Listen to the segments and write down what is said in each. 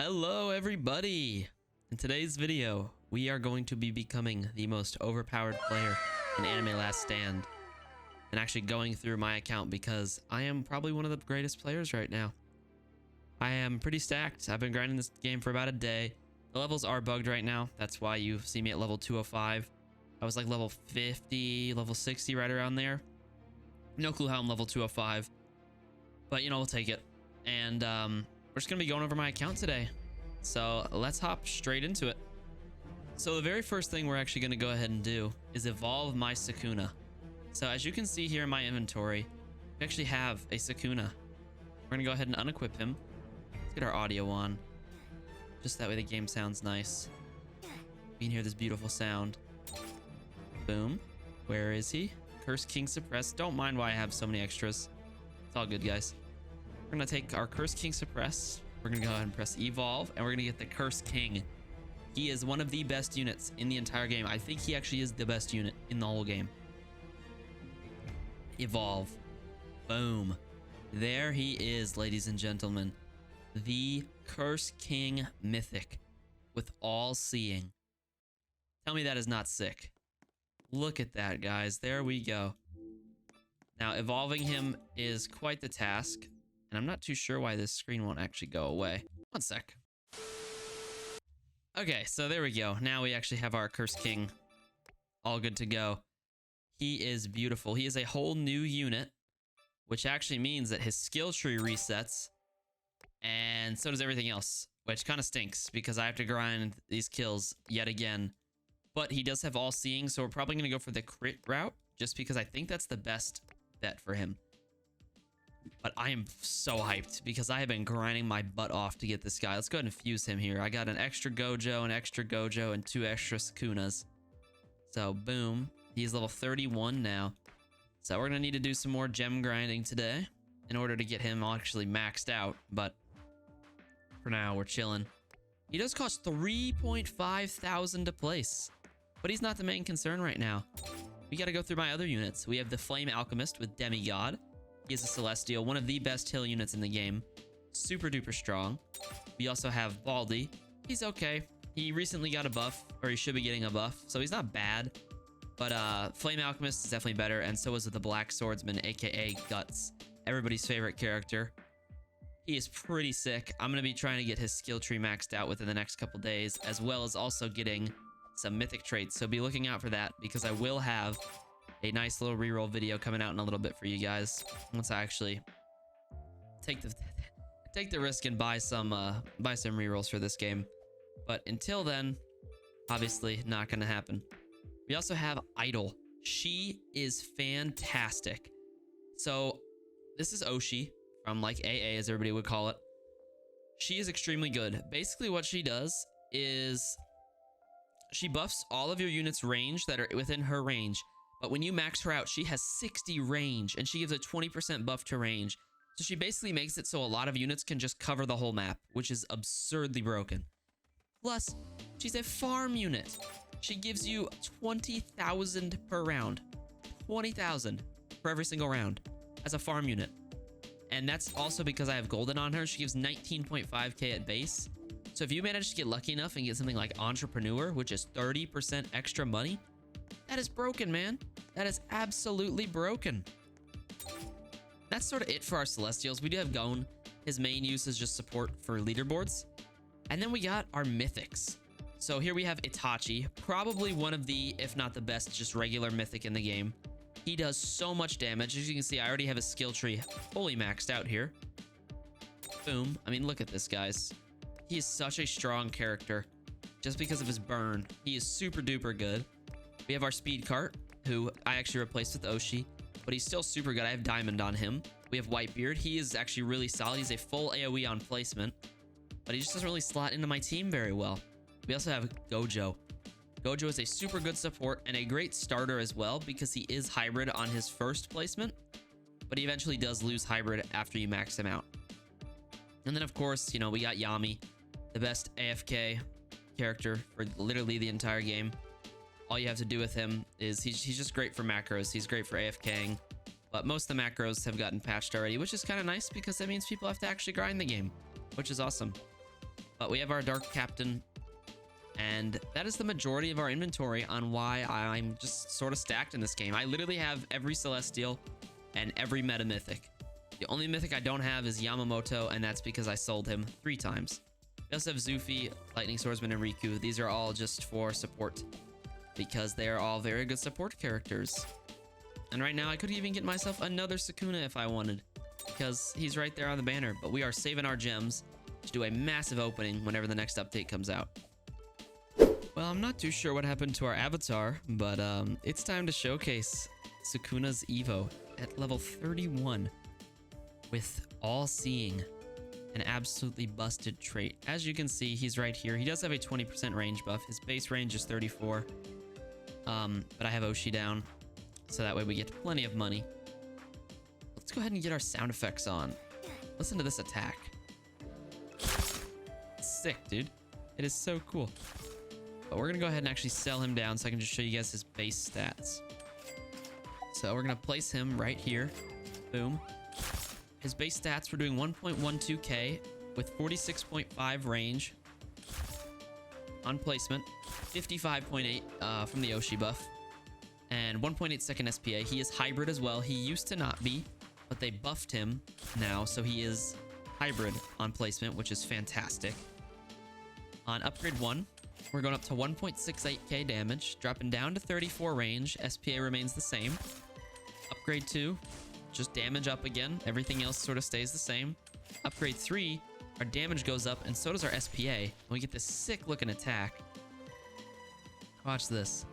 Hello everybody! In today's video, we are going to be becoming the most overpowered player in Anime Last Stand. And actually going through my account because I am probably one of the greatest players right now. I am pretty stacked. I've been grinding this game for about a day. The levels are bugged right now. That's why you see me at level 205. I was like level 50, level 60 right around there. No clue how I'm level 205. But you know, we'll take it. And we're just gonna be going over my account today. So let's hop straight into it. So the very first thing we're actually gonna go ahead and do is evolve my Sukuna. So as you can see here in my inventory, we actually have a Sukuna. We're gonna go ahead and unequip him. Let's get our audio on. Just that way the game sounds nice. You can hear this beautiful sound. Boom. Where is he? Curse King suppressed. Don't mind why I have so many extras. It's all good, guys. We're gonna take our Curse King suppress. We're gonna go ahead and press evolve, and we're gonna get the Curse King. He is one of the best units in the entire game. I think he actually is the best unit in the whole game. Evolve. Boom. There he is, ladies and gentlemen. The Curse King Mythic with all seeing. Tell me that is not sick. Look at that, guys. There we go. Now, evolving him is quite the task. And I'm not too sure why this screen won't actually go away. One sec. Okay, so there we go. Now we actually have our Curse King all good to go. He is beautiful. He is a whole new unit, which actually means that his skill tree resets. And so does everything else, which kind of stinks because I have to grind these kills yet again. But he does have all seeing, so we're probably going to go for the crit route just because I think that's the best bet for him. But I am so hyped because I have been grinding my butt off to get this guy. Let's go ahead and fuse him here. I got an extra Gojo, and 2 extra Sukunas. So, boom. He's level 31 now. So, we're going to need to do some more gem grinding today in order to get him actually maxed out. But for now, we're chilling. He does cost 3.5 thousand to place. But he's not the main concern right now. We got to go through my other units. We have the Flame Alchemist with Demigod. He is a Celestial, one of the best heal units in the game. Super duper strong. We also have Baldy. He's okay. He recently got a buff, or he should be getting a buff, so he's not bad. But Flame Alchemist is definitely better, and so is the Black Swordsman, aka Guts. Everybody's favorite character. He is pretty sick. I'm going to be trying to get his skill tree maxed out within the next couple days, as well as also getting some mythic traits. So be looking out for that, because I will have a nice little reroll video coming out in a little bit for you guys once I actually take the risk and buy some rerolls for this game. But until then, obviously not gonna happen. We also have Idol. She is fantastic. So this is Oshi from like AA, as everybody would call it. She is extremely good. Basically what she does is she buffs all of your units' range that are within her range. But when you max her out, she has 60 range, and she gives a 20% buff to range. So she basically makes it so a lot of units can just cover the whole map, which is absurdly broken. Plus, she's a farm unit. She gives you 20,000 per round. 20,000 for every single round as a farm unit. And that's also because I have Golden on her. She gives 19.5k at base. So if you manage to get lucky enough and get something like Entrepreneur, which is 30% extra money, that is broken, man. That is absolutely broken. That's sort of it for our Celestials. We do have Gon. His main use is just support for leaderboards. And then we got our Mythics. So here we have Itachi. Probably one of the, if not the best, just regular Mythic in the game. He does so much damage. As you can see, I already have his skill tree fully maxed out here. Boom. I mean, look at this, guys. He is such a strong character just because of his burn. He is super duper good. We have our Speed Cart, who I actually replaced with Oshi, but he's still super good. I have Diamond on him. We have Whitebeard. He is actually really solid. He's a full AoE on placement, but he just doesn't really slot into my team very well. We also have Gojo. Gojo is a super good support and a great starter as well because he is hybrid on his first placement, but he eventually does lose hybrid after you max him out. And then, of course, you know, we got Yami, the best AFK character for literally the entire game. All you have to do with him is he's just great for macros. He's great for AFKing, but most of the macros have gotten patched already, which is kind of nice because that means people have to actually grind the game, which is awesome. But we have our Dark Captain, and that is the majority of our inventory on why I'm just sort of stacked in this game. I literally have every Celestial and every Meta Mythic. The only Mythic I don't have is Yamamoto, and that's because I sold him 3 times. We also have Zufi, Lightning Swordsman, and Riku. These are all just for support because they are all very good support characters. And right now, I could even get myself another Sukuna if I wanted, because he's right there on the banner. But we are saving our gems to do a massive opening whenever the next update comes out. Well, I'm not too sure what happened to our avatar, but it's time to showcase Sukuna's Evo at level 31 with All-Seeing, an absolutely busted trait. As you can see, he's right here. He does have a 20% range buff. His base range is 34. But I have Oshi down, so that way we get plenty of money. Let's go ahead and get our sound effects on. Listen to this attack. It's sick, dude. It is so cool. But we're gonna go ahead and actually sell him down so I can just show you guys his base stats. So we're gonna place him right here. Boom. His base stats, we're doing 1.12k with 46.5 range on placement, 55.8 from the Oshi buff, and 1.8 second SPA. He is hybrid as well. He used to not be, but they buffed him now, so he is hybrid on placement, which is fantastic. On upgrade 1, we're going up to 1.68k damage, dropping down to 34 range. SPA remains the same. Upgrade 2, just damage up again. Everything else sort of stays the same. Upgrade 3, our damage goes up, and so does our SPA. And we get this sick looking attack. Watch this.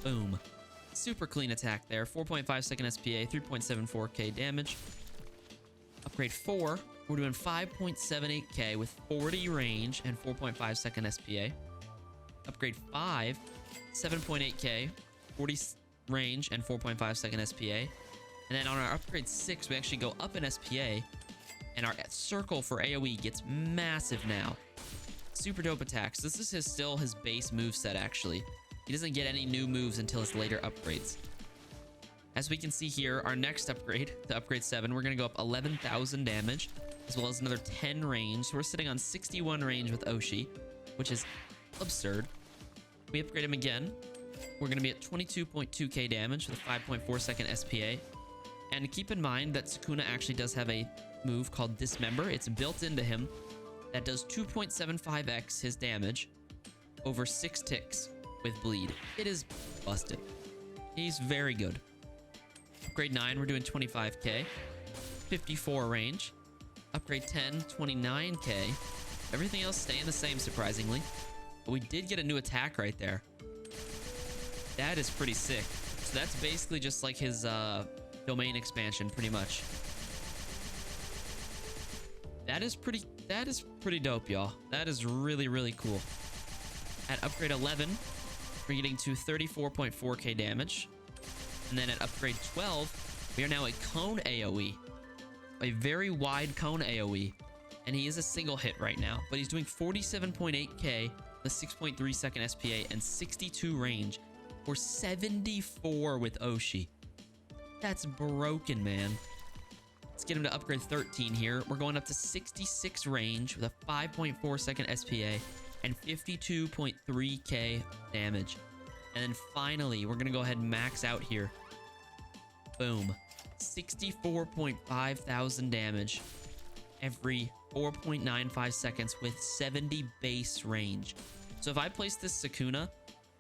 Boom. Super clean attack there. 4.5 second SPA, 3.74k damage. Upgrade 4, we're doing 5.78k with 40 range and 4.5 second SPA. Upgrade 5, 7.8k, 40 range and 4.5 second SPA. And then on our upgrade 6, we actually go up in SPA, and our circle for AoE gets massive now. Super dope attacks. This is still his base moveset, actually. He doesn't get any new moves until his later upgrades. As we can see here, our next upgrade, to upgrade 7, we're going to go up 11,000 damage, as well as another 10 range. So we're sitting on 61 range with Oshi, which is absurd. We upgrade him again. We're going to be at 22.2k damage with a 5.4 second SPA. And keep in mind that Sukuna actually does have a move called Dismember. It's built into him that does 2.75x his damage over 6 ticks with bleed. It is busted. He's very good. Upgrade 9, we're doing 25k. 54 range. Upgrade 10, 29k. Everything else staying the same, surprisingly. But we did get a new attack right there. That is pretty sick. So that's basically just like his domain expansion, pretty much. That is pretty dope, y'all. That is really, really cool. At upgrade 11, we're getting to 34.4k damage. And then at upgrade 12, we are now a cone AoE. A very wide cone AoE. And he is a single hit right now. But he's doing 47.8k with 6.3 second SPA and 62 range. For 74 with Oshi. That's broken, man. Let's get him to upgrade 13 here. We're going up to 66 range with a 5.4 second SPA and 52.3k damage. And then finally, we're going to go ahead and max out here. Boom. 64.5 thousand damage every 4.95 seconds with 70 base range. So if I place this Sukuna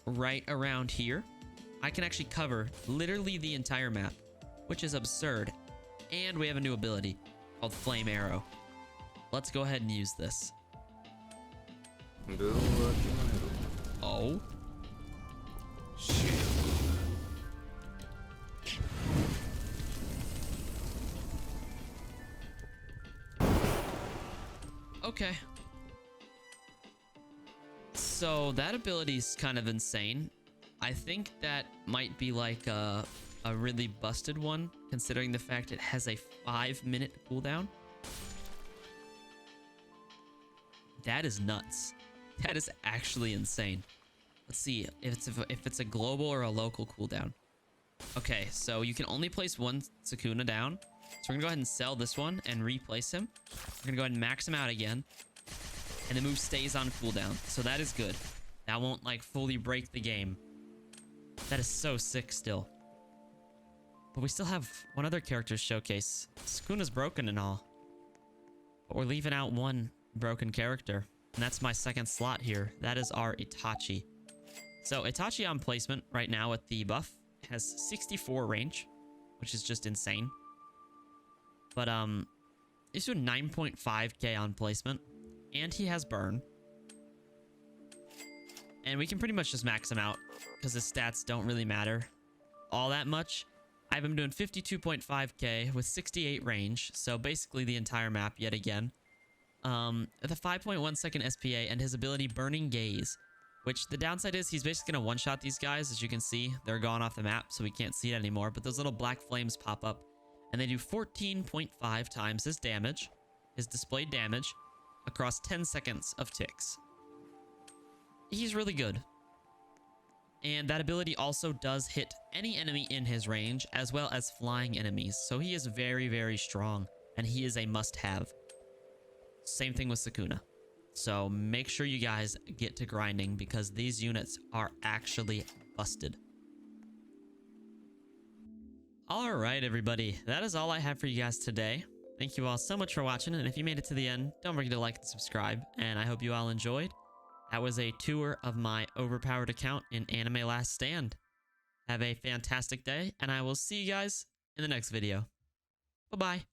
right around here, I can actually cover literally the entire map, which is absurd. And we have a new ability called Flame Arrow. Let's go ahead and use this. Oh. Okay. So that ability is kind of insane. I think that might be like a really busted one, considering the fact it has a 5-minute cooldown. That is nuts. That is actually insane. Let's see if it's a global or a local cooldown. Okay, so you can only place one Sukuna down. So we're gonna go ahead and sell this one and replace him. We're gonna go ahead and max him out again. and the move stays on cooldown. So that is good. That won't like fully break the game. That is so sick still. But we still have one other character showcase. Sukuna's broken and all. But we're leaving out one broken character. And that's my second slot here. That is our Itachi. So Itachi on placement right now with the buff has 64 range, which is just insane. But he's doing 9.5k on placement. And he has burn. And we can pretty much just max him out because his stats don't really matter all that much. I have him doing 52.5k with 68 range. So basically the entire map yet again. With a 5.1 second SPA and his ability Burning Gaze. Which the downside is he's basically going to one-shot these guys. As you can see, they're gone off the map, so we can't see it anymore. But those little black flames pop up. And they do 14.5 times his damage. His displayed damage. Across 10 seconds of ticks. He's really good. And that ability also does hit any enemy in his range, as well as flying enemies. So he is very, very strong. And he is a must-have. Same thing with Sukuna. So make sure you guys get to grinding because these units are actually busted. All right, everybody. That is all I have for you guys today. Thank you all so much for watching. And if you made it to the end, don't forget to like and subscribe. And I hope you all enjoyed. That was a tour of my overpowered account in Anime Last Stand. Have a fantastic day, and I will see you guys in the next video. Bye-bye.